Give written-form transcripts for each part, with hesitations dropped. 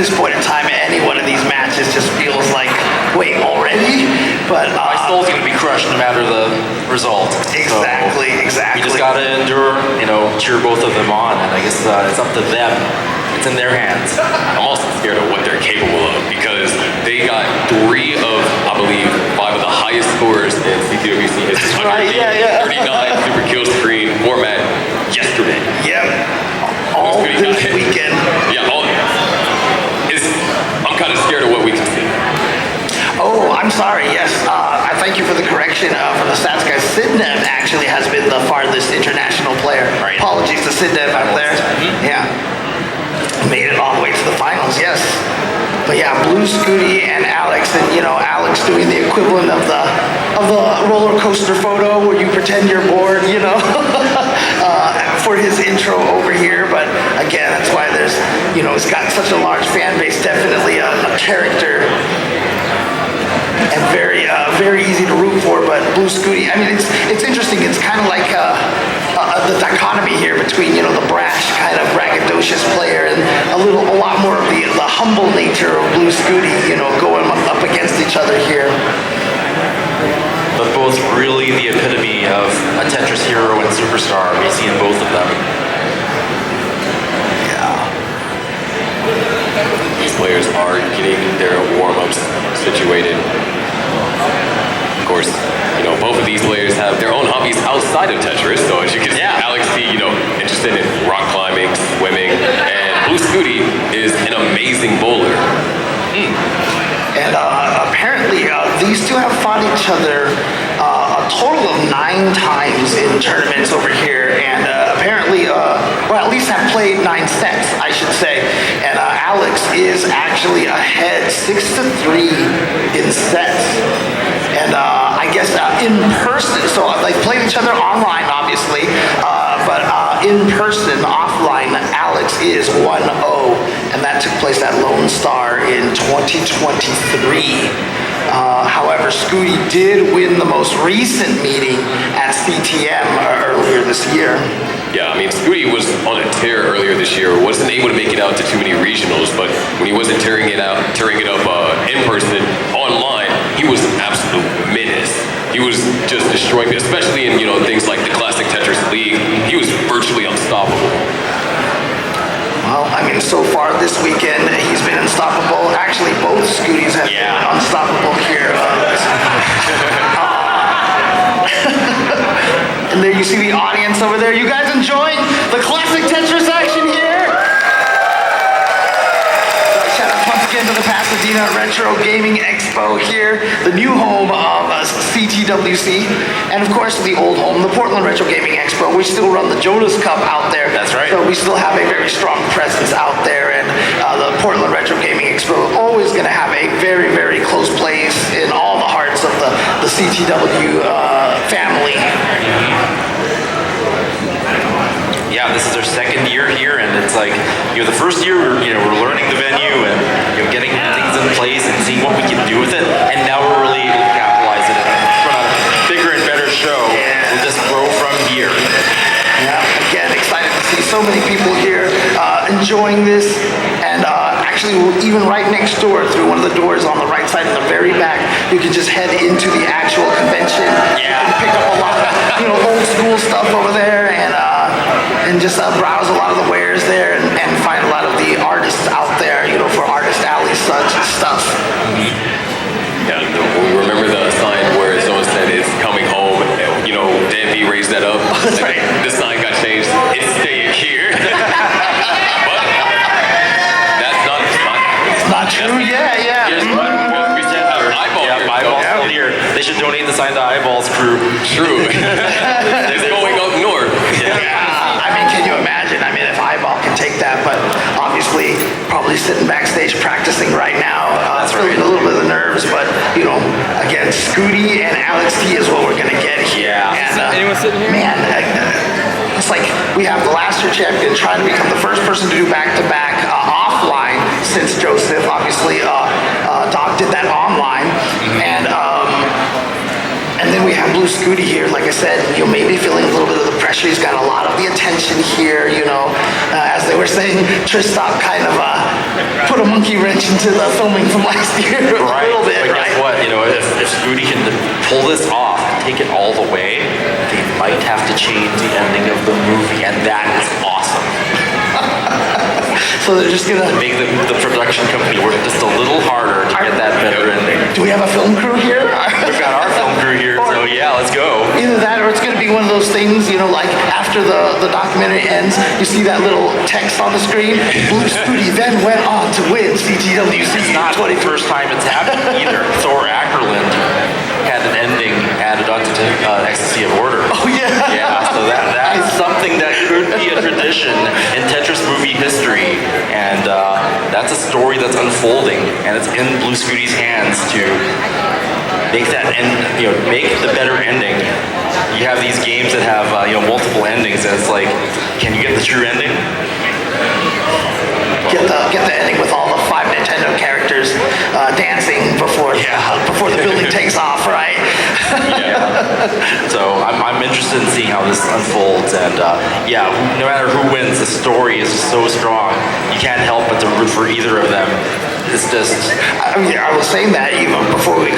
this point in time, any one of these matches just feels like, wait, already? But my soul's gonna be crushed no matter the result. Exactly, so exactly. We just gotta endure, cheer both of them on, and I guess it's up to them. It's in their hands. I'm also scared of what they're capable of because they got 3 of, I believe, 5 of the highest scores in CTWC history. Right, yeah. 39 super kill screen format yesterday. Yep. All this weekend. Yeah, I'm kind of scared of what we can see. Oh, I'm sorry, yes. I thank you for the correction from the stats guys. Sidnev actually has been the farthest international player. Right. Apologies to Sidnev out there. Mm-hmm. Yeah. Made it all the way to the finals, yes. But yeah, Blue Scuti and Alex, and Alex doing the equivalent of the roller coaster photo where you pretend you're bored, for his intro over here. But again, that's why there's, it's got such a large fan base. Definitely a character, and very very easy to root for. But Blue Scuti, I mean, it's interesting. It's kind of like the dichotomy here between the brash kind of braggadocious player and a lot more of the humble nature of Blue Scuti, going up against each other here. But both really the epitome of a Tetris hero and superstar. We see in both of them. Yeah. These players are getting their warm-ups situated. Of course, both of these players have their own hobbies outside of Tetris. So as you can see, Alex B, interested in rock climbing, swimming, and Blue Scuti is an amazing bowler. And apparently, these two have fought each other a total of 9 times in tournaments over here, and apparently, or at least have played 9 sets, I should say. And Alex is actually ahead 6-3 in sets. And I guess in person, so they've played each other online, obviously, but in person, offline, Alex is 1-0, and that took place at Lone Star in 2023. However, Scuti did win the most recent meeting at CTM earlier this year. Yeah, I mean, Scuti was on a tear earlier this year. Wasn't able to make it out to too many regionals, but when he wasn't tearing it up in person, online, he was an absolute menace. He was just destroying, especially in things like the classic Tetris League. He was virtually unstoppable. Well, I mean, so far this weekend, he's been unstoppable. Actually, both Scutis have been unstoppable here. And there you see the audience over there. You guys enjoying the classic Tetris action here? Shout out once again to the Pasadena Retro Gaming Expo here, the new home of CTWC, and of course the old home, the Portland Retro Gaming Expo. We still run the Jonas Cup out there. That's right. So we still have a very strong presence out there, and the Portland Retro Gaming Expo always going to have a very, very close place in all the hearts of the CTW family. Yeah, this is our 2nd year here, and it's like, the first year we're learning the venue and getting things in place and seeing what we can do with it, and now we're really able to capitalize it and put on a bigger and better show. We'll just grow from here. Yeah, again, excited to see so many people here enjoying this, and actually even right next door, through one of the doors on the right side in the very back, you can just head into the actual convention. You can pick up a lot of old school stuff over there, and just browse a lot of the wares there, and find a lot of the artists out there, for Artist Alley such stuff. Yeah, we remember the sign where someone said it's coming home. Dan B raised that up. That's right. The sign got changed. It's staying here. But It's not true. Yeah. Here's what we said. Eyeballs still here. They should donate the sign to Eyeballs crew. True. It's going up north. I mean, can you imagine? I mean, if Eyeball can take that, but obviously probably sitting backstage practicing right now, feeling a little bit of the nerves, but again, Scuti and Alex T is what we're gonna get here. Yeah. And, Anyone sitting here? Man, it's like we have the last year champion trying to become the first person to do back-to-back offline since Joseph. Obviously, Doc did that online, and then we have Blue Scuti here. Like I said, maybe feeling a little bit of the pressure. He's got a lot of the attention here, as they would were saying Tristop kind of put a monkey wrench into the filming from last year a little bit, but right? guess what? You know, if Scuti can pull this off, take it all the way, they might have to change the ending of the movie, and that is awesome. So they're just gonna Make the production company work just a little harder to get that better ending. Do we have a film crew here? We've got our film crew here, so yeah, let's go. Either that or it's going to be one of those things, you know, like after the documentary ends, you see that little text on the screen. Blue Scuti then went on to win CTWC. It's not the first time it's happened either. Thor Ackerland had an ending added onto Ecstasy of Order. Oh, yeah. Yeah, so that is something that could be a tradition in Tetris movie history. And that's a story that's unfolding, and it's in Blue Scuti's hands to make that end, you know, make the better ending. You have these games that have multiple endings, and it's like, can you get the true ending? Get the ending with all the 5 Nintendo characters dancing before the building takes off, right? So I'm interested in seeing how this unfolds, and no matter who wins, the story is so strong. You can't help but to root for either of them. It's just, I mean, I was saying that even before we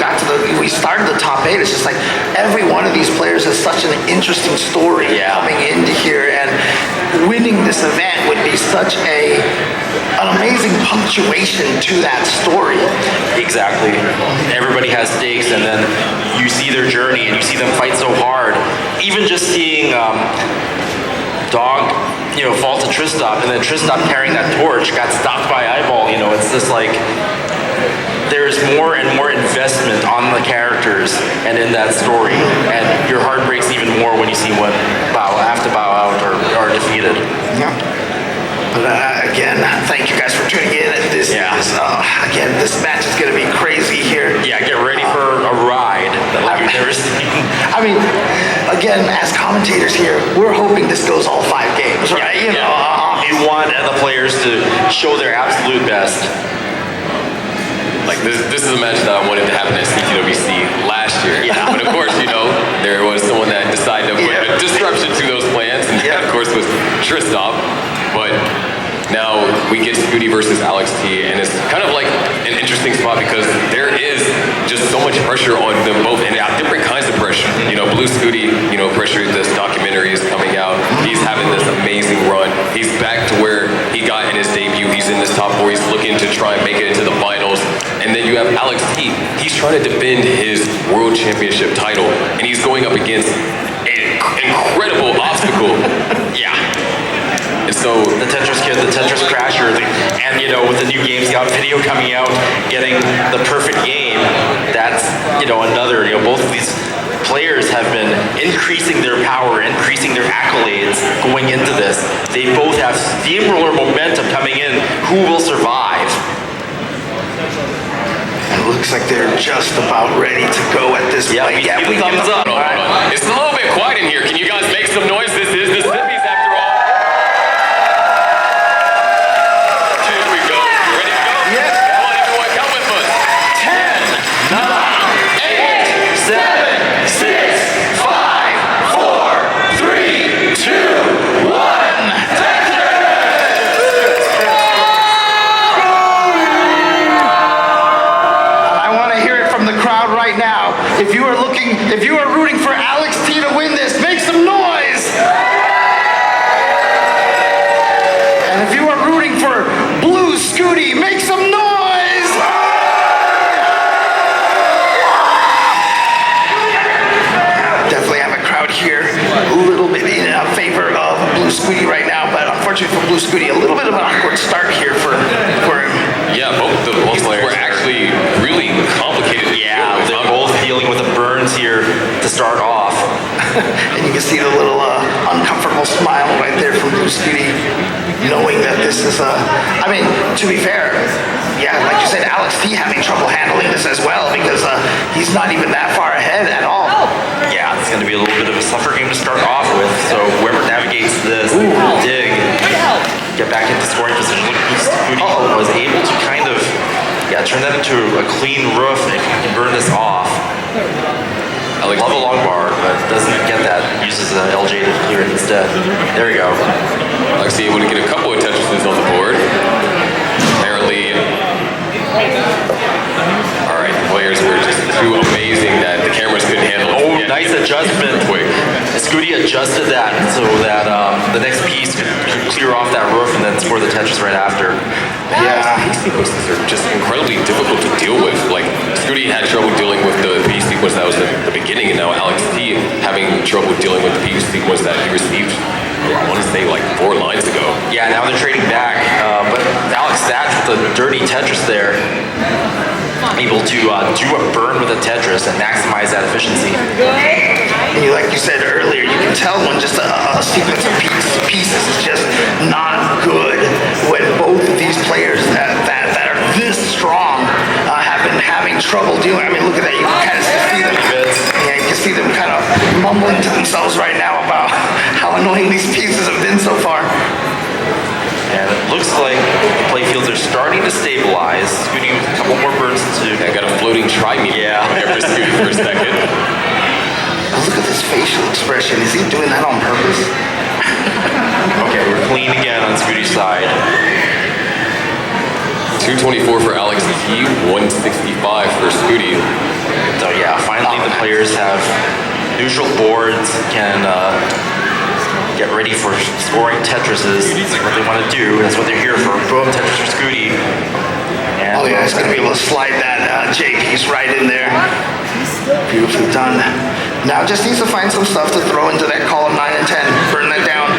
started the top 8. It's just like every one of these players has such an interesting story coming into here, and winning this event would be such an amazing punctuation to that story. exactly. Everybody has stakes, and then you see their journey, and you see them fight so hard. Even just seeing Dog, fall to Tristop, and then Tristop carrying that torch got stopped by Eyeball. It's just like there's more and more investment on the characters and in that story, and your heart breaks even more when you see one have to bow out or are defeated. Yeah. But again, thank you guys for tuning in. This match is going to be crazy here. Yeah, get ready for a ride like you've never seen. I mean, again, as commentators here, we're hoping this goes all 5 games, right? You want the players to show their absolute best. Like this is a match that I wanted to happen at CTWC last year. Yeah. But of course, there was someone that decided to put a disruption to those plans, and that, of course, was Tristop. But now we get Scuti versus Alex T, and it's kind of like an interesting spot because there is just so much pressure on them both, and different kinds of pressure. Blue Scuti, pressure, this documentary is coming out. He's having this amazing run. He's back to where he got in his debut. He's in this top 4. He's looking to try and make it into the finals. And then you have Alex T. He's trying to defend his world championship title, and he's going up against an incredible obstacle. And so The Tetris kid, the Tetris crasher, and with the new Games Scout video coming out, getting the perfect game, that's another, both of these players have been increasing their power, increasing their accolades going into this. They both have steamroller momentum coming in. Who will survive? And it looks like they're just about ready to go at this point. We give a thumbs up. hold on. It's a little bit quiet in here. Can you guys make some noise? This is the Sippies after all. Here we go. You ready to go? Yes. Come on, everyone, come with us. 10, 9, 8, 7, 6, 5, 4, 3, 2, 1. I want to hear it from the crowd right now. If you are rooting for Alex T to win this, make some noise. And if you are rooting for Blue Scuti, make some noise. Definitely have a crowd here, a little bit in favor of Blue Scuti right now, but unfortunately for Blue Scuti, a little bit of an awkward start here for him. Yeah, both the players were actually really complicated. Yeah, they're both dealing with the burns here to start off. And you can see the little uncomfortable smile right there from Blue Scuti, knowing that this is to be fair, like you said, Alex T having trouble handling this as well because he's not even that far ahead at all. Yeah, it's going to be a little bit of a tougher game to start off with. So whoever navigates this, dig, get back into scoring position. Look, Scuti was able to kind of, turn that into a clean roof if you can burn this off. I love a long bar, but doesn't get that. Uses an LJ to clear it instead. There we go. Alexi able to get a couple of Tetrises too amazing that the cameras couldn't handle it. Oh, Yeah, nice it- adjustment. Quick. Scooty adjusted that so that the next piece could clear off that roof and then score the Tetris right after. Yeah, pace sequences are just incredibly difficult to deal with. Like, Scooty had trouble dealing with the pace sequence that was at the beginning, and now Alex T having trouble dealing with the pace sequence that he received, I want to say, like 4 lines ago. Yeah, now they're trading back, but Alex Thach with the dirty Tetris there, able to do a burn with a Tetris and maximize that efficiency. And like you said earlier, you can tell when just a sequence of pieces is just not good when both of these players that are this strong have been having trouble dealing. I mean, look at that. You can kind of see them. Yeah, you can see them kind of mumbling to themselves right now about how annoying these pieces have been so far. And it looks like the playfields are starting to stabilize. Scooty with a couple more burns to... I got a floating tri-meter Yeah. there for Scooty for a second. Look at this facial expression. Is he doing that on purpose? Okay, we're clean again on Scooty's side. 224 for Alex T, 165 for Scooty. So yeah, finally the players have neutral boards, can get ready for scoring Tetrises. That's what they want to do. That's what they're here for. Boom, Tetris for Scooty. And Oh yeah, he's gonna be able to slide that J piece right in there. Beautifully done. Now just needs to find some stuff to throw into that column 9 and 10. Burn that down.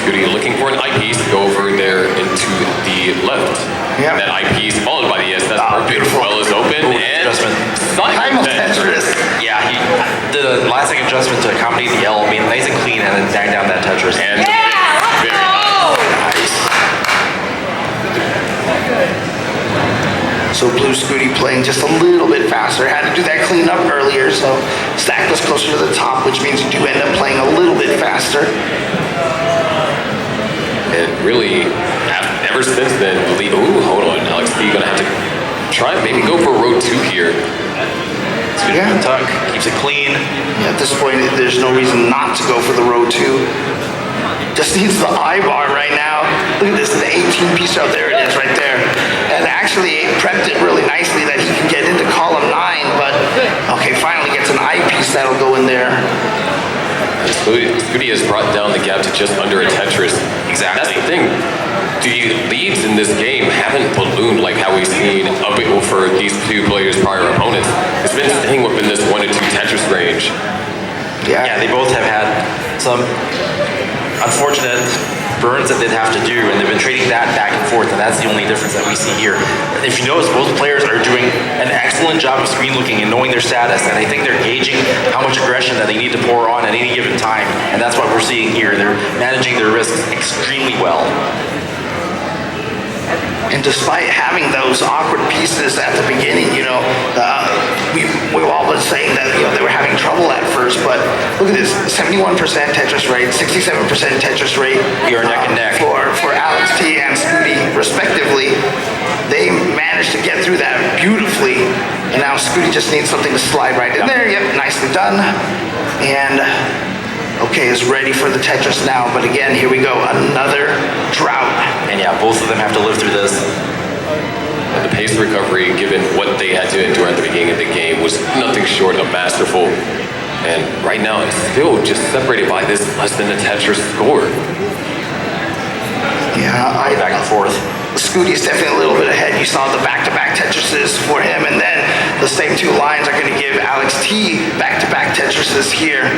Scooty looking for an eyepiece to go over there into the left. Yep. That eyepiece followed by the S. That's Oh, perfect. beautiful. Well is open Ooh, and adjustment. Time of Tetris. Yeah, he did a last second adjustment to accommodate the L, made it nice and clean, and then bang down that Tetris. And very nice. So Blue Scuti playing just a little bit faster. Had to do that cleanup earlier, so stack was closer to the top, which means you do end up playing a little bit faster. And really, ever since then, ooh, hold on, Alex T gonna have to try and maybe go for row 2 here. Scooty Yeah. tuck, keeps it clean. Yeah, at this point, there's no reason not to go for the row 2. Just needs the I bar right now. Look at this, the 18 piece out there. It is right there. And actually prepped it really nicely that he can get into column 9, but okay, finally gets an I piece that'll go in there. Scooty has brought down the gap to just under a Tetris. Exactly. That's the thing. The leads in this game haven't ballooned like how we've seen up for these two players' prior opponents. It's been staying within this 1 to 2 Tetris range. Yeah, they both have had some unfortunate burns that they'd have to do, and they've been trading that back and forth, and that's the only difference that we see here. If you notice, both players are doing an excellent job of screen looking and knowing their status, and I think they're gauging how much aggression that they need to pour on at any given time, and that's what we're seeing here. They're managing their risks extremely well. And despite having those awkward pieces at the beginning, we've all been saying that they were having trouble at first. But look at this: 71% Tetris rate, 67% Tetris rate. We are neck and neck for Alex T and Scooty, respectively. They managed to get through that beautifully, and now Scooty just needs something to slide right in there. Yep, nicely done. And okay, is ready for the Tetris now. But again, here we go, another drought. And yeah, both of them have to live through this. And the pace recovery, given what they had to endure at the beginning of the game, was nothing short of masterful. And right now, it's still just separated by this less than a Tetris score. Yeah, Back and forth. Scooty's definitely a little bit ahead. You saw the back-to-back Tetrises for him, and then the same 2 lines are going to give Alex T back-to-back Tetrises here.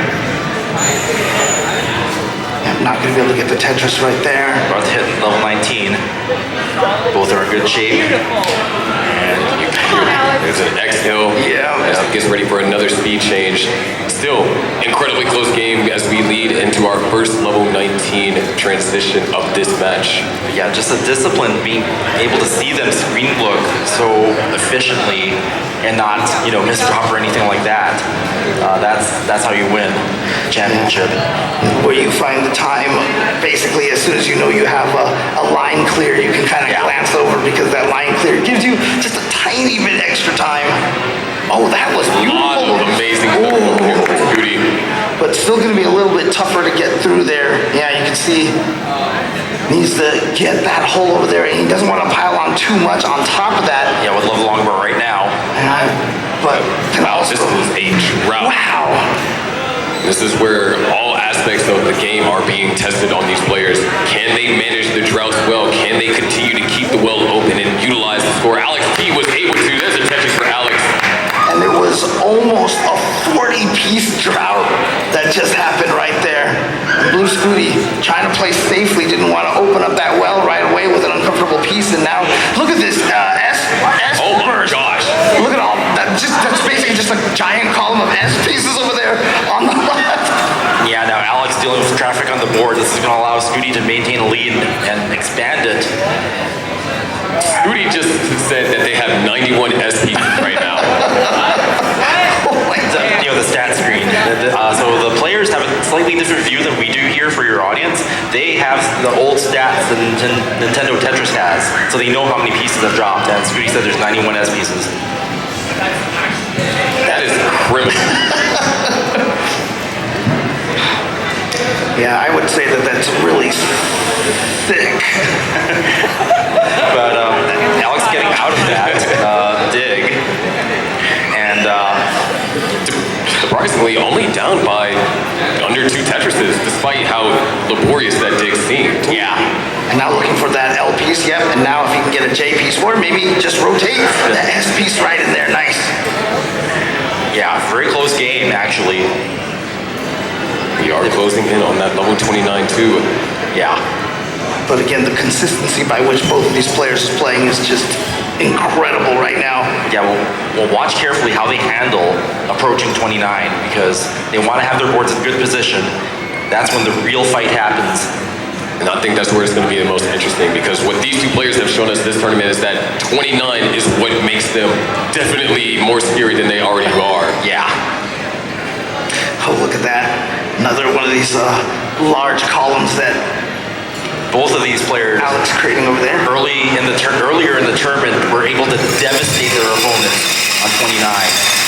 I'm not going to be able to get the Tetris right there. About to hit level 19. Both are in good shape. And there's an exhale. Yeah. As he gets ready for another speed change. Still, incredibly close game as we lead into our first level 19 transition of this match. Yeah, just the discipline, being able to see them screen look so efficiently and not, miss drop or anything like that. That's how you win championship. Where you find the time, basically, as soon as you know you have a line clear, you can kind of glance over because that line clear gives you just a tiny bit extra time. Oh, that was A lot beautiful. of amazing footwork here from Scuti. But still going to be a little bit tougher to get through there. Yeah, you can see needs to get that hole over there, and he doesn't want to pile on too much on top of that. Yeah, with level longbow right now. But then also, This is a drought. wow. This is where all aspects of the game are being tested on these players. Can they manage the droughts well? Can they continue to keep the well open and utilize the score? Alex P was able to. There's a Tetris for Alex. And it was almost a 40-piece drought that just happened right there. Blue Scuti, trying to play safely, didn't want to open up that well right away with an uncomfortable piece. And now, look at this S Oh my burst. gosh. Look at all that. That's basically just a giant column of S pieces over there on the left. Yeah, now Alex dealing with traffic on the board. This is going to allow Scuti to maintain a lead and expand it. Scuti just said that they have 91 SPs right now. You know, the stat screen. So the players have a slightly different view than we do here for your audience. They have the old stats that Nintendo Tetris has, so they know how many pieces have dropped. And Scuti said there's 91 S pieces. That is criminal. Yeah, I would say that that's really thick. But Alex getting out of that dig, and Surprisingly, only down by under 2 Tetrises, despite how laborious that dig seemed. yeah, And now looking for that L piece, yep. And now if he can get a J piece, or maybe just rotate that S piece right in there, nice. yeah, very close game actually. We are closing in on that level 29 too. Yeah. But again, the consistency by which both of these players is playing is just incredible right now. Yeah, we'll watch carefully how they handle approaching 29 because they want to have their boards in good position. That's when the real fight happens. And I think that's where it's going to be the most interesting because what these two players have shown us this tournament is that 29 is what makes them definitely more scary than they already are. Yeah. Oh, look at that. Another one of these large columns that Both of these players Alex creating over there. earlier in the tournament were able to devastate their opponents on 29.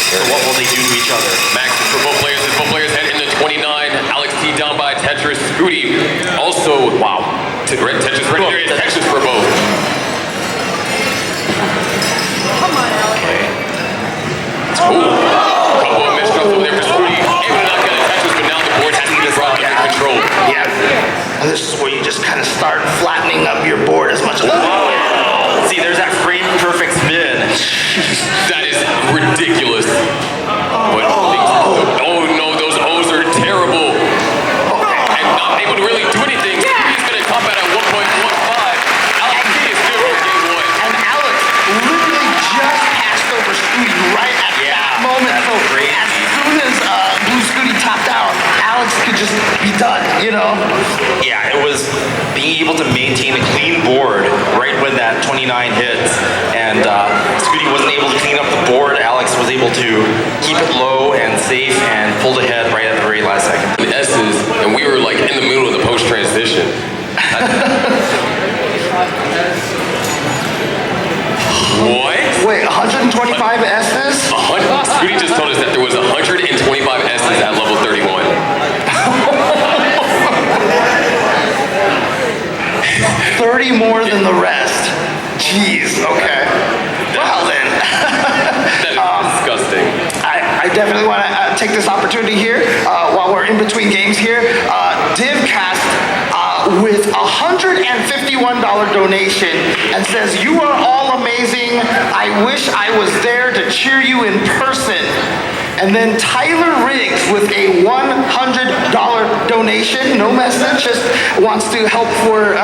So what will they do to each other? Max for both players as both players head into 29. Alex T down by Tetris. Scuti also, wow. Tetris ready. There is Tetris for both. Ooh, couple of missed drops over there for Scuti. Able to knock down a Tetris, but now the board has to be brought under control. Yeah. And this is where you just kind of start flattening up your board as much as See, there's that frame perfect spin. That is ridiculous. But oh no, those O's are terrible. And not able to really do anything. He's going to top out at 1.15. Alex T is still in game 1. And Alex literally just passed over Scuti right at that moment. that's So crazy. as soon as Blue Scuti topped out, Alex could just be done, you know? Yeah, it was being able to maintain a clean board right when that 29 hits. And Scuti wasn't able to clean up the board. Alex was able to keep it low and safe and pulled ahead right at the very last second. The S's, and we were like in the middle of the post transition. What? Wait, 125 S's? Scuti just told us that there was 125 S's at level 31. 30 more than the rest. Jeez, okay. Well then. That is disgusting. I definitely want to take this opportunity here while we're in between games here. Divcast with a $151 donation and says, "You are all amazing. I wish I was there to cheer you in person." And then Tyler Riggs with a $100 donation, no message, just wants to help for,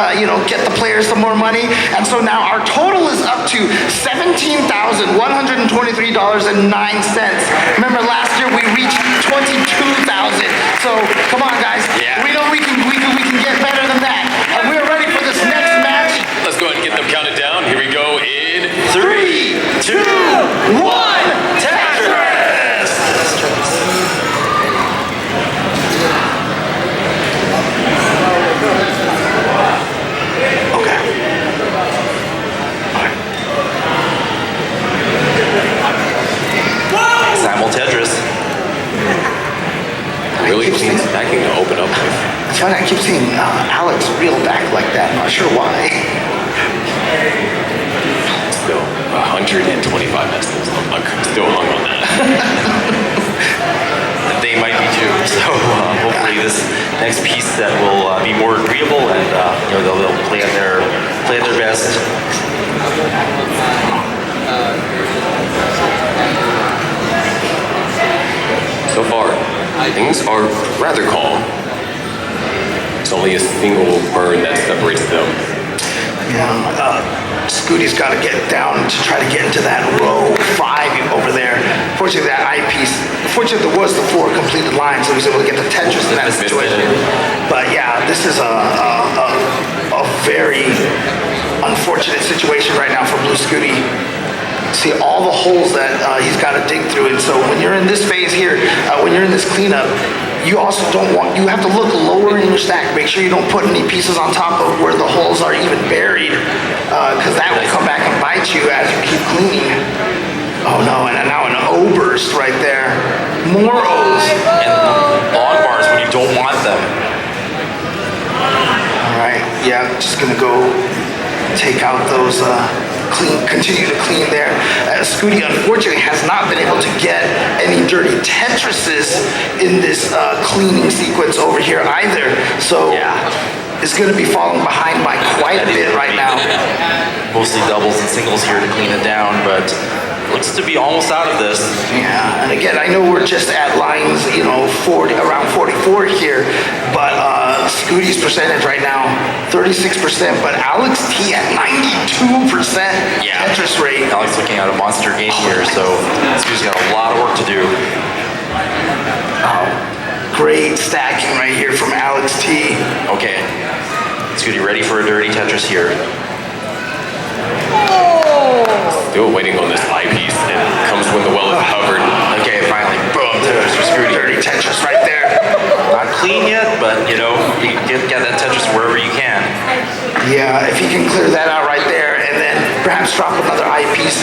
get the players some more money. And so now our total is up to $17,123.09. Remember last year we reached 22,000. So come on guys, Yeah. we know we can get better than that. And we're ready for this next match. Let's go ahead and get them counted down. Here we go in 3, 2, 1, Tetris! Okay. Simul Tetris. really clean stacking to open up with. It's funny, I keep seeing Alex reel back next piece that will be more agreeable, and they'll play at their best. So far, things are rather calm. It's only a single burn that separates them. Scuti's got to get down to try to get into that row 5 over there. Fortunately, that eyepiece, fortunately there was the 4 completed lines, so he was able to get the Tetris in that situation. But yeah, this is a very unfortunate situation right now for Blue Scuti. See all the holes that he's got to dig through, and so when you're in this phase here, when you're in this cleanup, you also you have to look lower in your stack. Make sure you don't put any pieces on top of where the holes are even buried, because that will come back and bite you as you keep cleaning. Oh no, and now an O burst right there. More O's. And log bars when you don't want them. All right, yeah, just gonna go take out those, continue to clean there. Scuti unfortunately has not been able to get any dirty Tetrises in this cleaning sequence over here either. So it's going to be falling behind by quite a bit right now. Mostly doubles and singles here to clean it down, but looks to be almost out of this. Yeah, and again, I know we're just at lines, 40, around 44 here, but Scuti's percentage right now, 36%, but Alex T at 92% Tetris rate. Alex looking at a monster game here, so Scuti's got a lot of work to do. Great stacking right here from Alex T. Okay, Scuti ready for a dirty Tetris here. Still waiting on this eyepiece. It comes when the well is covered. Okay, finally, boom, Tetris for Scuti. Dirty Tetris right there. Not clean yet, but you can get that Tetris wherever you can. Yeah, if he can clear that out right there and then perhaps drop another eyepiece,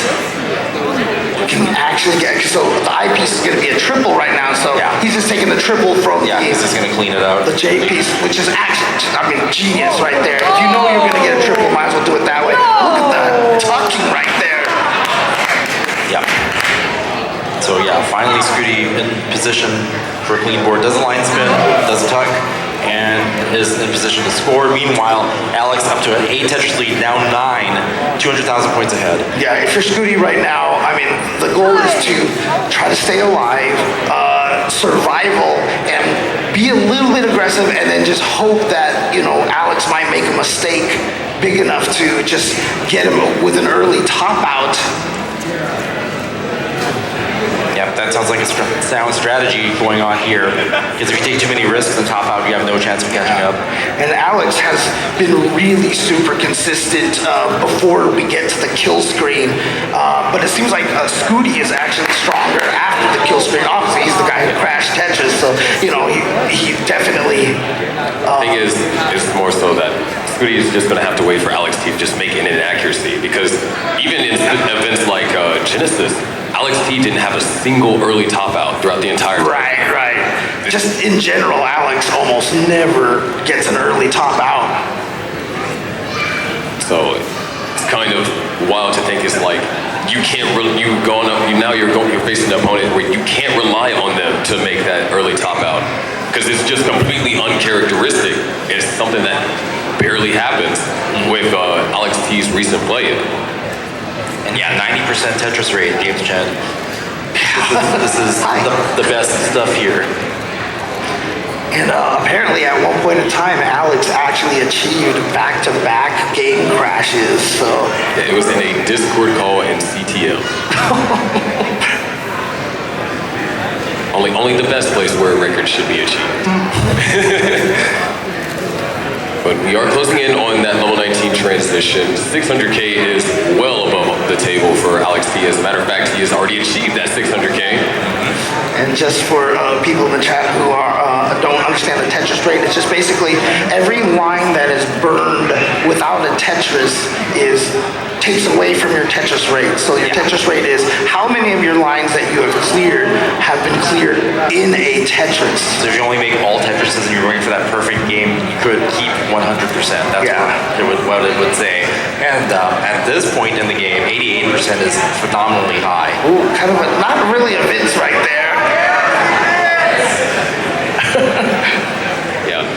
can actually get, so the eyepiece is going to be a triple right now, so he's just taking the triple from he's just going to clean it out. The J piece, which is actually, genius right there. If you know you're going to get a triple, might as well do it that way. Look at the tucking right there. Yeah. So finally Scuti in position for a clean board. Does a line spin, does a tuck, and is in position to score. Meanwhile, Alex up to an 8 Tetris lead, now 9, 200,000 points ahead. Yeah, if you're Scuti right now, the goal is to try to stay alive, survival, and be a little bit aggressive, and then just hope that, Alex might make a mistake big enough to just get him with an early top out. Yep, that sounds like a sound strategy going on here. Because if you take too many risks and top out, you have no chance of catching up. And Alex has been really super consistent before we get to the kill screen. But it seems like Scuti is actually stronger after the kill screen. Obviously, he's the guy who crashed Tetris, so he definitely. The thing is more so that Scuti is just going to have to wait for Alex T to just make an inaccuracy, because even in events like Genesis, Alex T didn't have a single early top out throughout the entire time. Right. Just in general, Alex almost never gets an early top out. So it's kind of wild to think it's like you can't really, you're facing an opponent where you can't rely on them to make that early top out, because it's just completely uncharacteristic. It's something that barely happens with Alex T's recent play. And 90% Tetris rate, James Chen. This is the best stuff here. And apparently at one point in time, Alex actually achieved back-to-back game crashes, so. It was in a Discord call in CTL. only the best place where a record should be achieved. But we are closing in on that level 19 transition. 600K is well above the table for Alex T. As a matter of fact, he has already achieved that 600K. And just for people in the chat who don't understand the Tetris rate, it's just basically every line that is burned without a Tetris takes away from your Tetris rate. So your Tetris rate is how many of your lines that you have cleared have been cleared in a Tetris. So if you only make all Tetrises and you're going for that perfect game, you could keep 100%. That's what it would say. And at this point in the game, 88% is phenomenally high. Ooh, kind of not really a Vince right there. Yeah.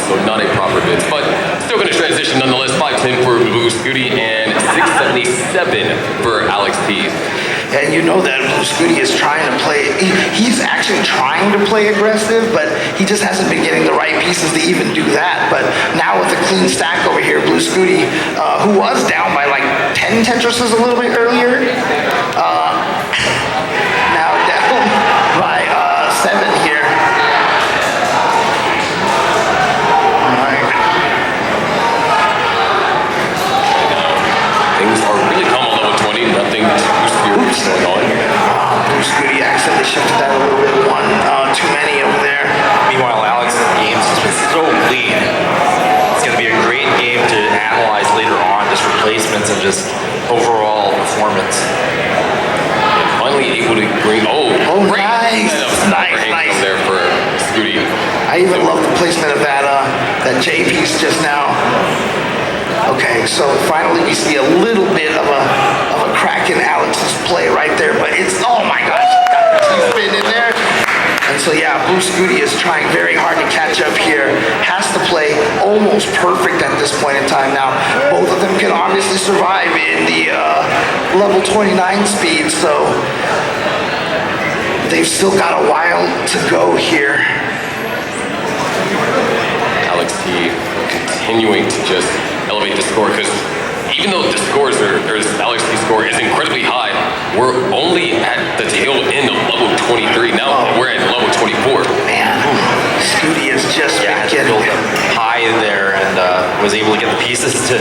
so not a proper bit. But still going to transition nonetheless. 510 for Blue Scuti and 677 for Alex T. And you know that Blue Scuti is trying to play, he's actually trying to play aggressive, but he just hasn't been getting the right pieces to even do that. But now with a clean stack over here, Blue Scuti, who was down by like 10 Tetrises a little bit earlier, now down by 7 here. Things are really calm on level 20. Nothing too serious going on. Blue Scuti accidentally shifted that a little bit. One too many over there. Meanwhile, Alex's game's just been so clean. It's going to be a great game to analyze later on, just replacements and just overall performance. And finally able to bring, great nice. setup. Nice. There for Scuti. I even love the placement of that J piece just now. Okay, so finally we see a little bit of a crack in Alex's play right there, but it's, oh my gosh, got the T-spin in there. And so yeah, Blue Scuti is trying very hard to catch up here. Has to play almost perfect at this point in time now. Both of them can obviously survive in the level 29 speed, so they've still got a while to go here. Alex T continuing to just elevate the score, because even though the scores Alex T's score is incredibly high, we're only at the tail end of level 23. Now we're at level 24. Man, Scuti is just Getting getting high there and was able to get the pieces to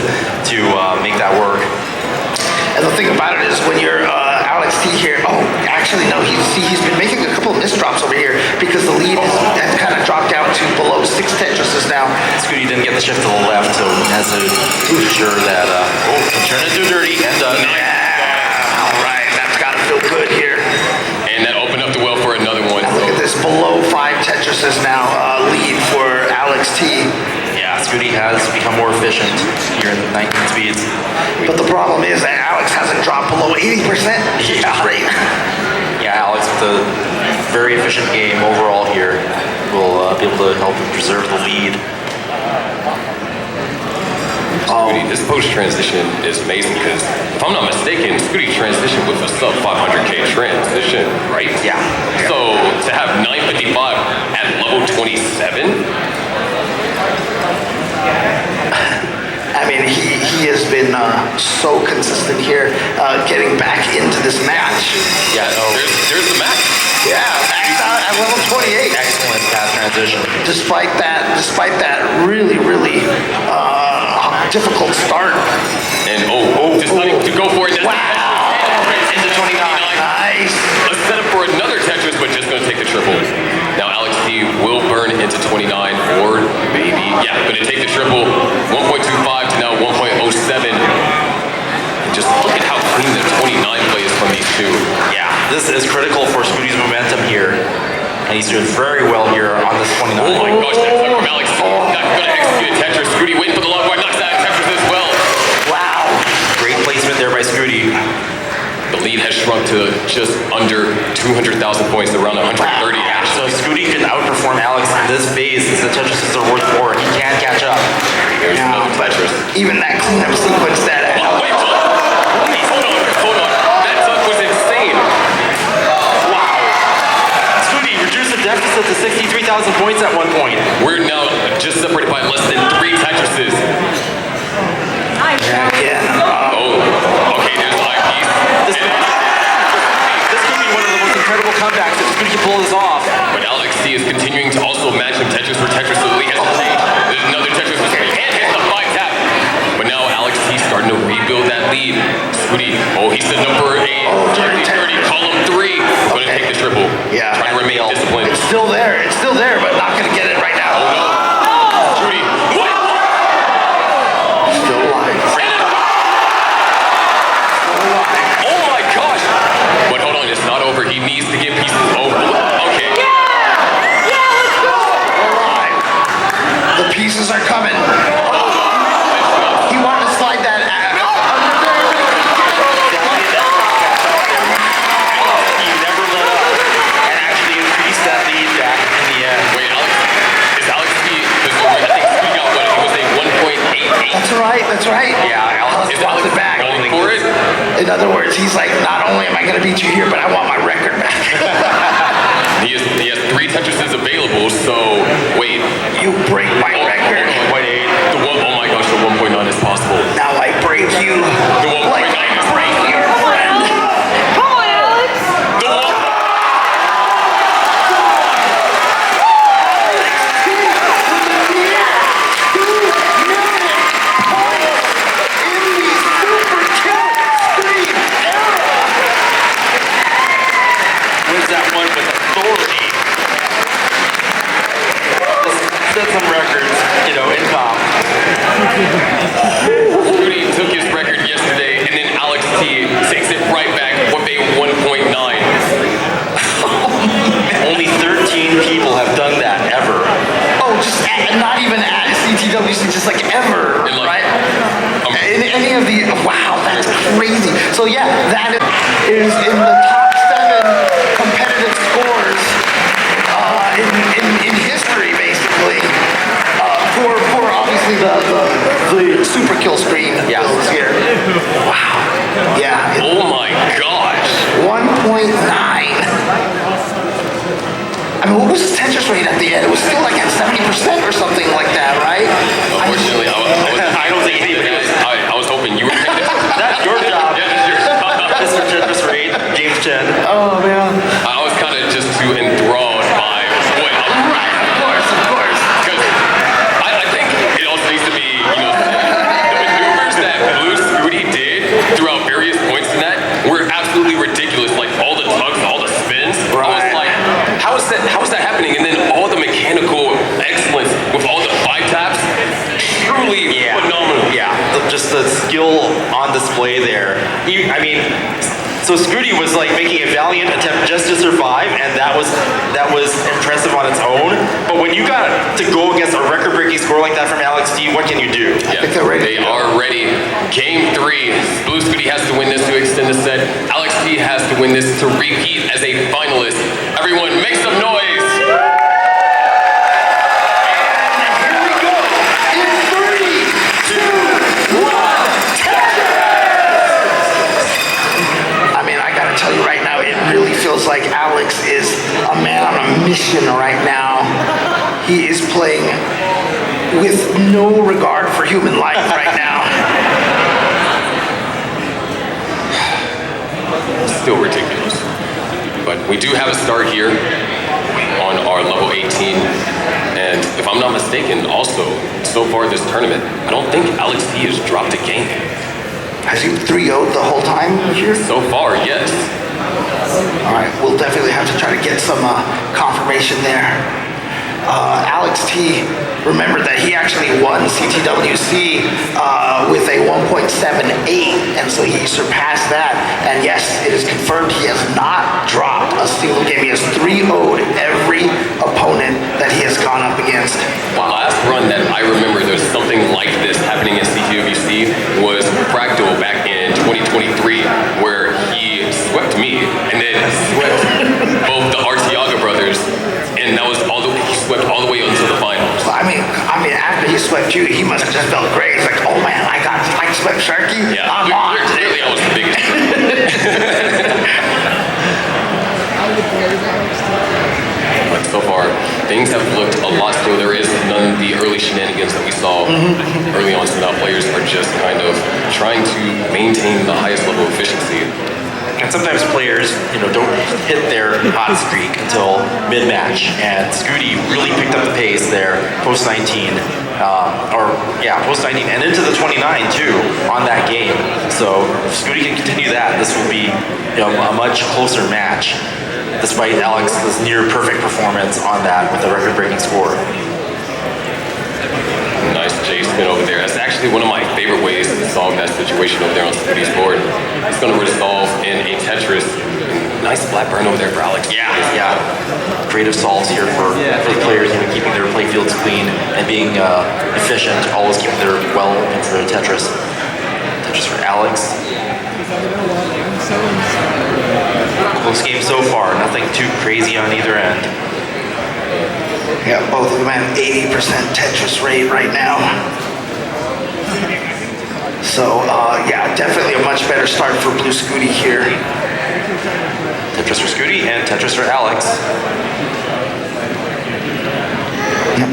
make that work. And the thing about it is when you're Alex T here, actually no, he's been making a couple of misdrops over here because the lead has kind of dropped down to below 6 Tetrises now. Scuti didn't get the shift to the left, so he has to ensure that, turn it to dirty and Yeah, all right, that's got to feel good here. And that opened up the well for another one. Now look at this below 5 Tetrises now lead for Alex T. Yeah, Scuti has become more efficient here in the 19 speeds. But the problem is that Alex hasn't dropped below 80%. Great. Yeah, Alex with a very efficient game overall here will be able to help him preserve the lead. Scuti, this post transition is amazing because if I'm not mistaken, Scuti transitioned with a sub 500k transition, right? Yeah. So to have 955 at level 27. I mean, he has been so consistent here, getting back into this match. Yeah, there's the match. Yeah, maxed out at level 28. Excellent path transition. Despite that really difficult start. And deciding to go for it. Wow. Into 29. Nice. A setup for another Tetris, but just going to take the triple. Now Alex T will burn into 29, or maybe, going to take the triple. 1.25 to now 1.07. Just look at how clean the 29 play is from these two. Yeah, this is critical for Scuti's momentum here. And he's doing very well here on this 29. Oh my gosh, that's from Alex T. Not going to execute a Tetris. Scuti waiting for the long bar, knocks out Tetris as well. Wow. Great placement there by Scuti. The lead has shrunk to just under 200,000 points, around 130. Yeah, so Scuti can outperform Alex in this phase since the Tetrises are worth more. He can't catch up. There's another Tetris. Even that cleanup sequence that Wait, hold on. That tuck was insane. Wow. Scuti reduced the deficit to 63,000 points at one point. We're now just separated by less than 3 Tetrises. again. Okay, there's the eyepiece. This could be one of the most incredible comebacks if Scuti can pull this off. But Alex T is continuing to also match him Tetris for Tetris, so the lead has to change. There's another Tetris for Scuti, and hits the 5 tap. But now Alex T starting to rebuild that lead. Scuti, he's the number 8. 30, column 3. Going to take the triple. Yeah. Trying to remain disciplined. It's still there, but not going to get it right now. Oh no. Scuti. What? Still alive. Oh my gosh. But hold on, it's not over. He needs to get pieces over. Okay. The pieces are coming. He wanted to slide that under there. right, that's right. Yeah, Alex Is wants Alex it back. going for it? In other words, he's like, not only am I going to beat you here, but I want my record back. He has 3 Tetrises available, so wait. You break my record. Oh my gosh, the 1.9 is possible. Now I break you. The 1.9 Like I is break your friend. Come on, Alex. The one- Wins that one with authority. Set some records, you know, in comp. Scuti took his record yesterday, and then Alex T takes it right back with a 1.9. Only 13 people have done that ever. Oh, just not even at CTWC, just like ever, And like- right? Any of the, wow, that's crazy. So yeah, that is in the top 7 competitive scores in history, basically. For obviously the super kill screen Yeah. builds here. Wow. Yeah. Oh my gosh. 1.9. I mean, what was his Tetris rate at the end? It was still like at 70% or something like that, right? Unfortunately, I don't think anybody was. I was hoping you were taking it. That's your job. Yeah, that's yours. Mr. Tetris Rate, James Chen. Oh, man. I was kind of just too enthralled by what Right, of course. because I think it also needs to be, the maneuvers that Blue Scuti did throughout various points in that were absolutely ridiculous. Like all the tugs, all the spins. I was Right. like, how is that happening? And then all the mechanical excellence with all the 5 taps, truly phenomenal. Yeah, just the skill on display there. I mean, so Scuti was like making a valiant attempt just to survive, and that was impressive on its own. But when you got to go against a record-breaking score like that from Alex T, what can you do? Yeah, think they're ready. They are ready. Game 3. Blue Scuti has to win this to extend the set. Alex T has to win this to repeat as a finalist. Everyone, make some noise. Here we go. In 3, 2, 1, I mean, I gotta tell you right now, it really feels like Alex is a man on a mission right now. He is playing with no regard for human life right now. Still ridiculous. But we do have a start here on our level 18. And if I'm not mistaken, also, so far this tournament, I don't think Alex T has dropped a game. Has he 3-0'd the whole time here? So far, yes. All right, we'll definitely have to try to get some confirmation there. Alex T, remember that he actually won CTWC with a 1.78, and so he surpassed that. And yes, it is confirmed he has not dropped a single game. He has 3-0'd every opponent that he has gone up against. The last run that I remember there's something like this happening in CTWC was Fractal back in 2023, where he swept me and then swept both the Arteaga brothers, and that was he swept all the way until the finals. I mean, after he swept you, he must have just felt great. He's like, oh man, I swept Sharky. Yeah, I'm on. clearly I was the biggest. But so far, things have looked a lot still. There is none of the early shenanigans that we saw early on, so now players are just kind of trying to maintain the highest level of efficiency. And sometimes players, don't hit their hot streak until mid-match. And Scuti really picked up the pace there, post-19, post-19, and into the 29 too on that game. So if Scuti can continue that, this will be a much closer match, despite Alex's near-perfect performance on that with a record-breaking score. Nice J spin over there. That's actually one of my favorite ways to solve that situation over there on Scuti's board. It's going to resolve in a Tetris. Nice flat burn over there for Alex. Yeah. Creative solves here for the players, keeping their play fields clean and being efficient, always keeping their well into their Tetris. Tetris for Alex. Close game so far, nothing too crazy on either end. Yeah, both of them at 80% Tetris rate right now. So yeah, definitely a much better start for Blue Scuti here. Tetris for Scuti and Tetris for Alex.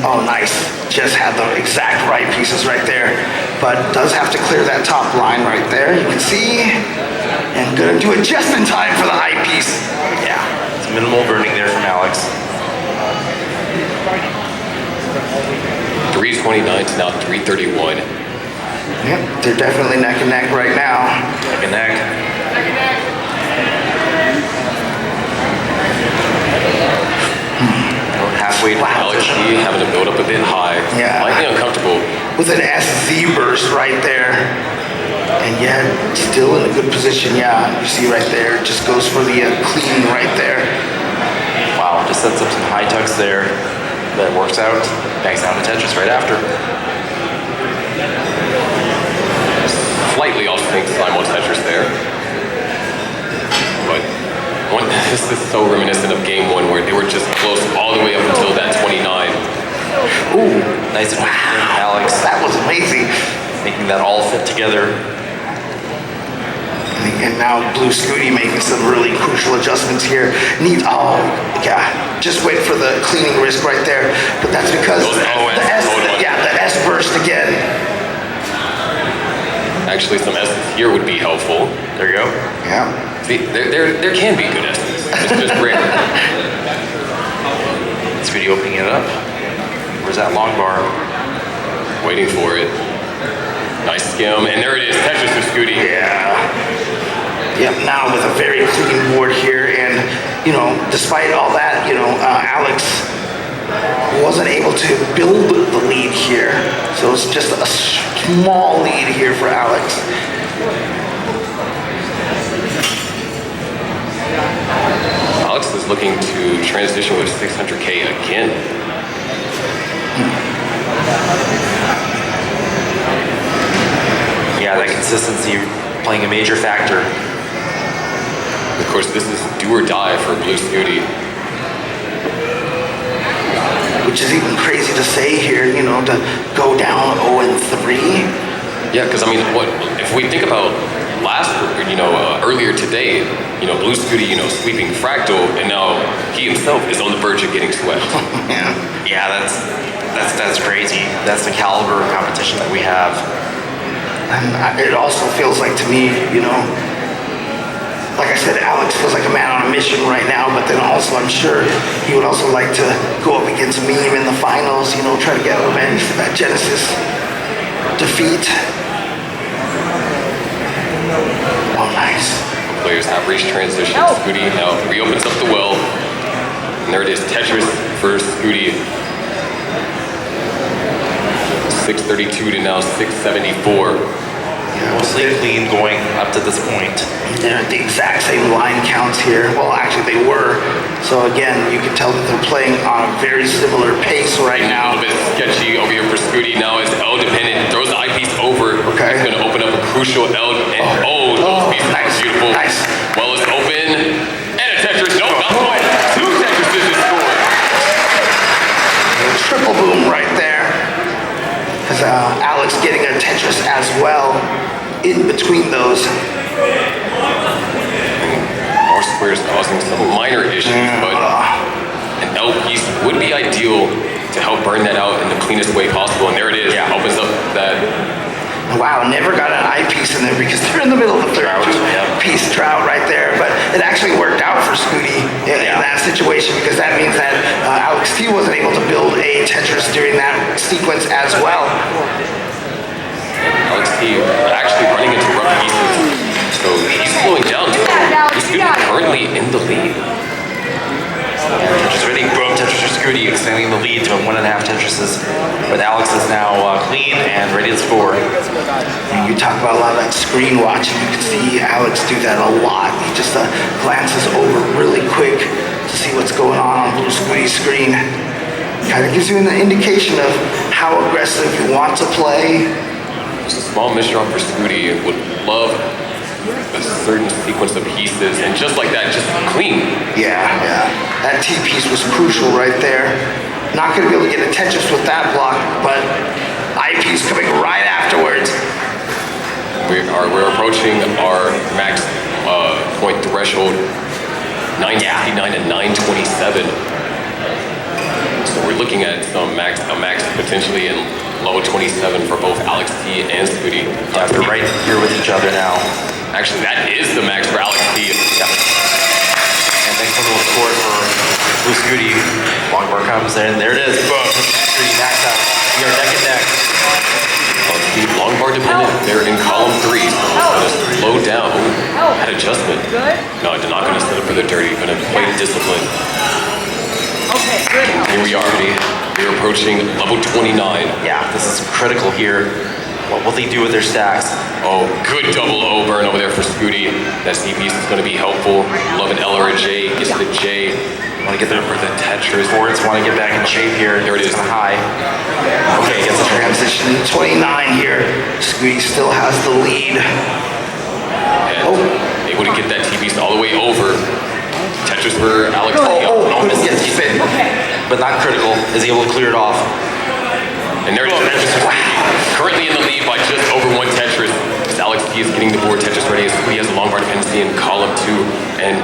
Oh, nice. Just had the exact right pieces right there, but does have to clear that top line right there. You can see, and gonna do it just in time for the high piece. Yeah, it's minimal burning there from Alex. 329 to now 331. Yep, they're definitely neck and neck right now. Neck and neck. Halfway to Alex T having to build up a bit high. Yeah. Slightly uncomfortable. With an SZ burst right there. And yet, still in a good position. Yeah, you see right there, just goes for the clean right there. Wow, just sets up some high tucks there. That works out. Bangs down to Tetris right after. Slightly off sync Simon Tetris there. But this is so reminiscent of game one where they were just close all the way up until that 29. Ooh, nice and wow. Alex. That was amazing. Making that all fit together. And now Blue Scuti making some really crucial adjustments here. Oh, yeah, just wait for the cleaning risk right there. But that's because the S burst again. Actually, some S's here would be helpful. There you go. Yeah. See, there can be good S's. It's just rare. Scuti opening it up. Where's that long bar? Waiting for it. Nice skim, and there it is, Tetris to Scuti. Yeah. Yep, now with a very clean board here, and, you know, despite all that, you know, Alex wasn't able to build the lead here. So it's just a small lead here for Alex. Alex is looking to transition with 600K again. Yeah, that consistency playing a major factor. Of course, this is do or die for Blue Scuti. Which is even crazy to say here, you know, to go down 0-3. Yeah, because I mean, what if we think about earlier today, you know, Blue Scuti, you know, sweeping Fractal, and now he himself is on the verge of getting swept. Yeah, that's crazy. That's the caliber of competition that we have. And it also feels like to me, you know, like I said, Alex feels like a man on a mission right now, but then also I'm sure he would also like to go up against Meme in the finals, you know, try to get revenge for that Genesis defeat. Oh, nice. Players have reached transition. Scuti now reopens up the well. And there it is, Tetris for Scuti. 632 to now 674. Mostly clean going up to this point. They're at the exact same line counts here. Well, actually they were. So again, you can tell that they're playing on a very similar pace right now. A little bit sketchy over here for Scuti. Now is L dependent. Throws the eyepiece over. Okay. It's going to open up a crucial L. And those pieces nice. are beautiful. Nice. Well, it's open. And a Tetris. No, not one. Two Tetrises is scored. Triple boom right there. Because Alex getting a Tetris as well in between those. More squares causing some minor issues, but an L piece would be ideal to help burn that out in the cleanest way possible. And there it is. Yeah. Opens up that. Wow, never got an eyepiece in there because they're in the middle of the third piece drought right there. But it actually worked out for Scuti in that situation because that means that Alex T wasn't able to build a Tetris during that sequence as well. Alex T actually running into rough pieces, so he's slowing down. He's currently in the lead. Tetris ready, boom, Tetris for Scuti, extending the lead to 1.5 Tetrises. But Alex is now clean and ready to score. And you talk about a lot of that screen watching. You can see Alex do that a lot. He just glances over really quick to see what's going on Blue Scuti's screen. Kind of gives you an indication of how aggressive you want to play. Just a small misdrop for Scuti. Would love a certain sequence of pieces, and just like that, just clean. Yeah. That T piece was crucial right there. Not going to be able to get a Tetris with that block, but I piece coming right afterwards. We're approaching our max point threshold, 969 and 927. So we're looking at a max potentially in low 27 for both Alex T and Scuti. Yeah, they're right here with each other now. Actually, that is the max for Alex T. Yeah. And next one will score for Blue Scuti. Long bar comes in. There it is. Boom. Scuti maxed out. We are neck and neck. Long bar dependent. They're in column 3, so it's gonna slow down. That adjustment. Good? No, they're not gonna set up for the dirty. Gonna play discipline. Okay, good. Here we are. We're approaching level 29. Yeah, this is critical here. What will they do with their stacks? Oh, good double O burn over there for Scuti. That C piece is gonna be helpful. Love an L or a J. Gets the J. Want to get there for the Tetris boards. Want to get back in shape here. There it is. It's high. Okay, gets a Transition to 29 here. Scuti still has the lead. And able to get that T piece all the way over. Tetris for Alex. Couldn't get spin. but not critical. Is he able to clear it off? And there it is. Currently in the lead by just over 1 Tetris. As Alex T is getting the board Tetris ready. He has a long bar dependency in column 2. And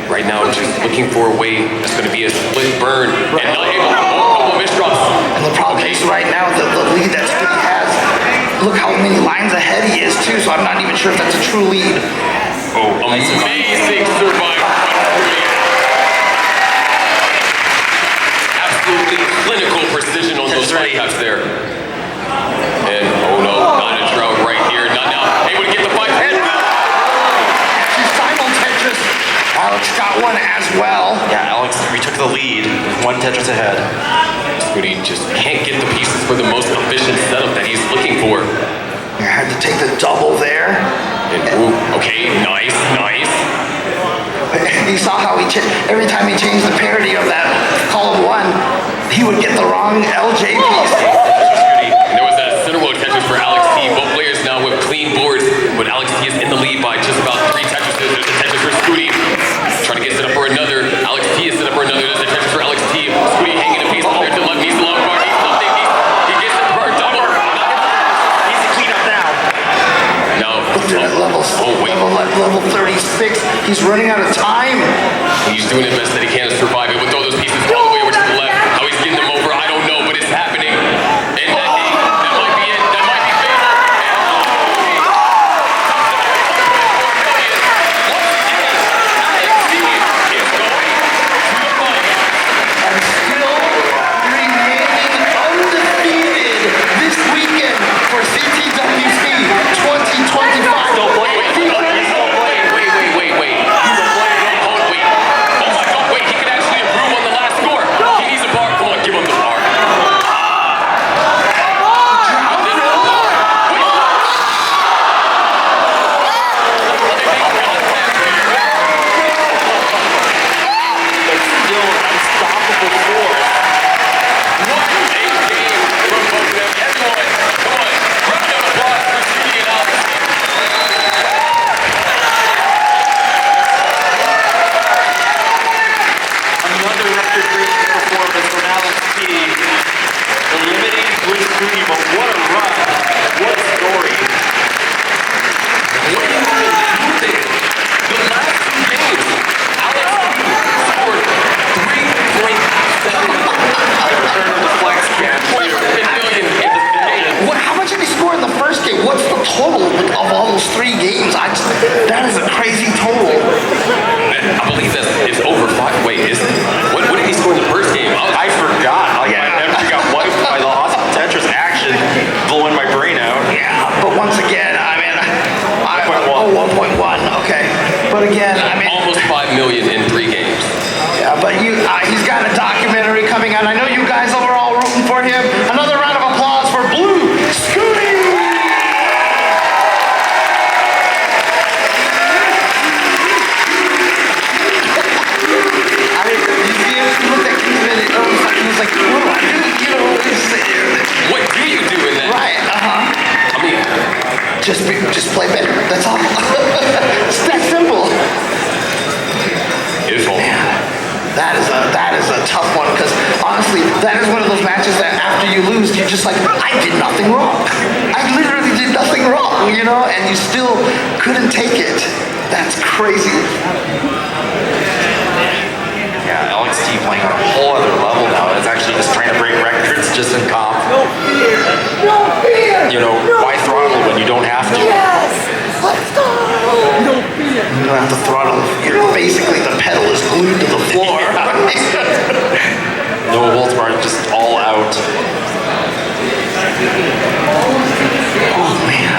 right now just looking for a way that's going to be a split burn. And not able to couple of misdrops. And the problem is right now, the lead that Scuti has, look how many lines ahead he is too, so I'm not even sure if that's a true lead. Oh, amazing survival. Absolutely clinical precision on those layups there. And oh no, not a drought right here. Not now. Able to get the 5 head. She's simul Tetris. Alex got one as well. Yeah, Alex retook the lead with 1 Tetris ahead. Scuti just can't get the pieces for the most efficient setup that he's looking for. You had to take the double there. And ooh, okay, nice. You saw how every time he changed the parity of that column 1, he would get the wrong LJ piece. And there was a center row Tetris for Alex T. Both players now with clean boards, but Alex T is in the lead by just about 3 Tetrises. There's a Tetris for Scuti. Trying to get set up for another. Alex T is set up for another. There's a Tetris for Alex T. Scuti hanging a piece over there to the left. Needs the long bar. Needs something. He gets it for a double. Needs to clean up now. No. Level 36. He's running out of time. He's doing his best that he can to survive it. With throw those pieces all the way over to the left. How he's getting them over, I don't know, but it's happening. And that might be it. That might be fate. And still remaining undefeated this weekend for CTWC 2025. Wait. Oh my God, wait. He could actually improve on the last score. He needs a bar. Come on, give him the bar. Still unstoppable force. What a game from both of them. Everyone, come on. Round of applause for Scuti and Alex. Another record-breaking performance from Alex T. Eliminating Blue Scuti, but what a run. What a story. What do you mean? The last 2 games, Alex scored 3.7 Return to the flex camp. million in the game. How much did he score in the first game? What's the total of all those 3 games? That is a crazy total. I believe that it's over 5. Wait, is it? What did he score in the first game? I forgot. Like, Yeah. my memory got wiped by the awesome Tetris action, blowing my brain out. Yeah, but once again, I mean, 1.1, okay. But again, I mean, Almost 5 million in 3 games. yeah, but he's got a documentary coming out. I know you guys are all rooting for him. Another round of applause for Blue Scuti! I mean, you see him, he looked at Keith and he was like, what do I do? You know, What do you do in that? right, I mean, just play better. That's all. It's that simple. it's all. That is a tough one because honestly, that is one of those matches that after you lose, you're just like, I did nothing wrong. I literally did nothing wrong, you know? know, and you still couldn't take it. That's crazy. Yeah, Alex T playing on a whole other level now. It's actually just trying to break records just in comp. No fear! No fear! You know, why throttle when you don't have to? Yes! Let's go! No fear! You don't have to throttle. Basically, the pedal is glued to the floor. No holds barred, just all out. Oh, man.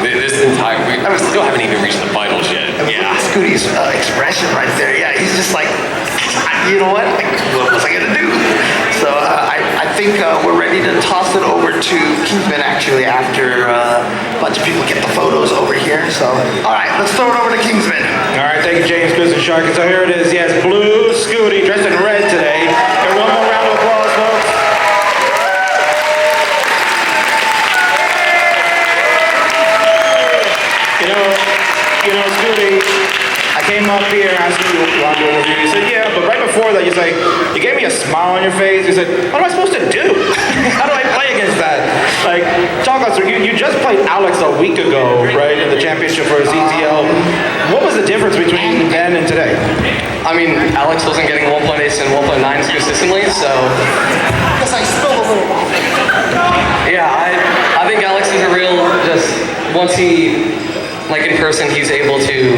This entire, we still haven't even reached the finals yet. Yeah. Scuti's expression right there. Yeah, he's just like, you know what? What was I going to do? So I think we're ready to toss it over to Kingsman actually after a bunch of people get the photos over here. So, all right, let's throw it over to Kingsman. All right, thank you, James, Chris, and Shark. So here it is. Yes, Blue Scuti dressed in red today. And one more round of applause, folks. You know, Scuti, I came up here and asked you to want to do an interview. You said, yeah, but right before that, you gave me a smile on your face. You said, what am I supposed to do? How do I play against that? Like, talk us through. You just played Alex a week ago, right, in the championship for CTL. What was the difference between then and today? I mean, Alex wasn't getting 1.8s and 1.9s consistently, so... Because I spilled a little bit. Yeah, I think Alex is a real, just, once he, like in person, he's able to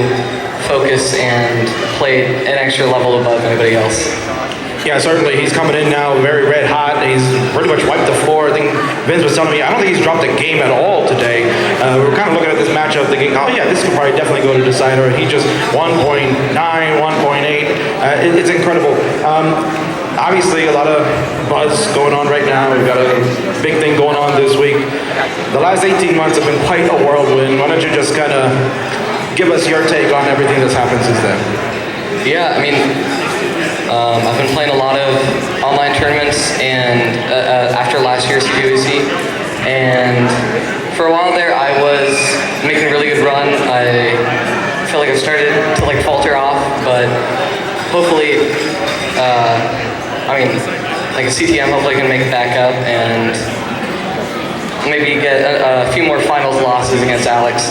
focus and play an extra level above anybody else. Yeah, certainly. He's coming in now very red hot. He's pretty much wiped the floor. I think Vince was telling me, I don't think he's dropped a game at all today. We were kind of looking at this matchup thinking, oh yeah, this could probably definitely go to decider. He just 1.9, 1.8. It's incredible. Obviously, a lot of buzz going on right now. We've got a big thing going on this week. The last 18 months have been quite a whirlwind. Why don't you just kind of give us your take on everything that's happened since then? Yeah, I mean, I've been playing a lot of online tournaments and after last year's QEC, and for a while there I was making a really good run. I feel like I started to like falter off, but hopefully, I mean, like a CTM, hopefully I can make it back up and maybe get a few more finals losses against Alex.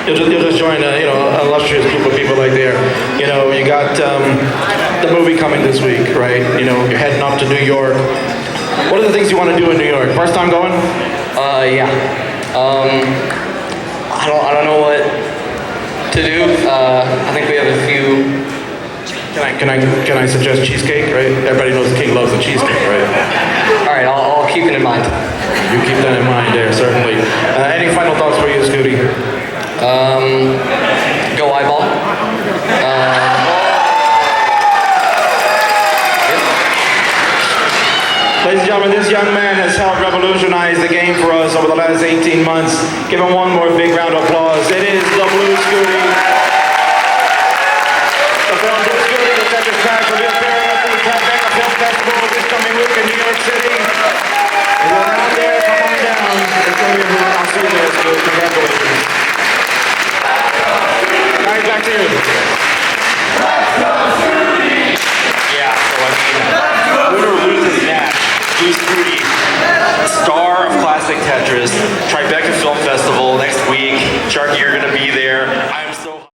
You'll just join a illustrious group of people like there. You know, you got the movie coming this week, right? You know, you're heading up to New York. What are the things you want to do in New York? First time going? Yeah. I don't know what to do. I think we have a few. Can I suggest cheesecake? Right? Everybody knows the king loves the cheesecake, right? All right, I'll keep it in mind. You keep that in mind there, certainly. Any final thoughts for you, Scuti? Go eyeball. Ladies and gentlemen, this young man has helped revolutionize the game for us over the last 18 months. Give him one more big round of applause. It is the Blue Scuti. The film Blue Scuti, the Tetris Thach will be appearing at the Tribeca Film Festival this coming week in New York City. If you're around there, come on down. It's going to be a hoot. I'll see you there, Scuti. Congratulations. Guys, back to you. Yeah, so I mean, win or lose this match, Blue Scuti, star of classic Tetris, Tribeca Film Festival next week. Sharky, you're going to be there.